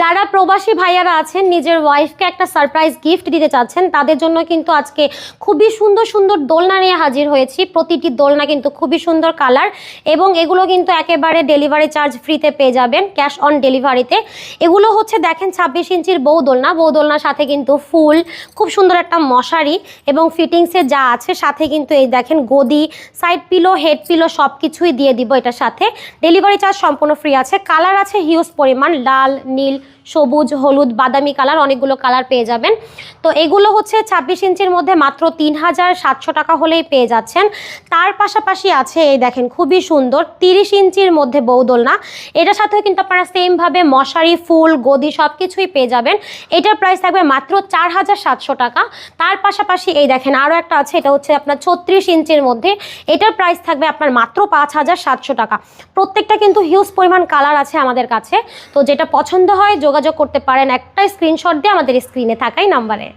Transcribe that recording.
যারা প্রবাসী ভাইয়ারা আছেন নিজের ওয়াইফকে একটা সারপ্রাইজ গিফট দিতে চাচ্ছেন তাদের জন্য কিন্তু আজকে খুবই সুন্দর সুন্দর দোলনা নিয়ে হাজির হয়েছি। প্রতিটি দোলনা কিন্তু খুবই সুন্দর কালার এবং এগুলো কিন্তু একেবারে ডেলিভারি চার্জ ফ্রিতে পেয়ে যাবেন, ক্যাশ অন ডেলিভারিতে। এগুলো হচ্ছে দেখেন 26 ইঞ্চির বউ দোলনার সাথে কিন্তু ফুল, খুব সুন্দর একটা মশারি এবং ফিটিংসে যা আছে সাথে কিন্তু এই দেখেন গদি, সাইড পিলো, হেড পিলো সব কিছুই দিয়ে দিব এটার সাথে। ডেলিভারি চার্জ সম্পূর্ণ ফ্রি আছে। কালার আছে হিউজ পরিমাণ, লাল, নীল, সবুজ, হলুদ, বাদামি কালার, অনেকগুলো কালার পেয়ে যাবেন। তো এগুলো হচ্ছে 26 ইঞ্চির মধ্যে মাত্র 3700 টাকা হলেই পেয়ে যাচ্ছেন। তার পাশাপাশি আছে এই দেখেন খুবই সুন্দর 30 ইঞ্চির মধ্যে বউ দোলনা। এটার সাথেও কিন্তু আপনারা সেমভাবে মশারি, ফুল, গদি সব কিছুই পেয়ে যাবেন। এটার প্রাইস থাকবে মাত্র 4700 টাকা। তার পাশাপাশি এই দেখেন আরও একটা আছে, এটা হচ্ছে আপনার 36 ইঞ্চির মধ্যে। এটার প্রাইস থাকবে আপনার মাত্র 5700 টাকা। প্রত্যেকটা কিন্তু হিউজ পরিমাণ কালার আছে আমাদের কাছে। তো যেটা পছন্দ হয় যোগাযোগ করতে পারেন একটা স্ক্রিনশট দিয়ে আমাদের স্ক্রিনে থাকাই নাম্বারে।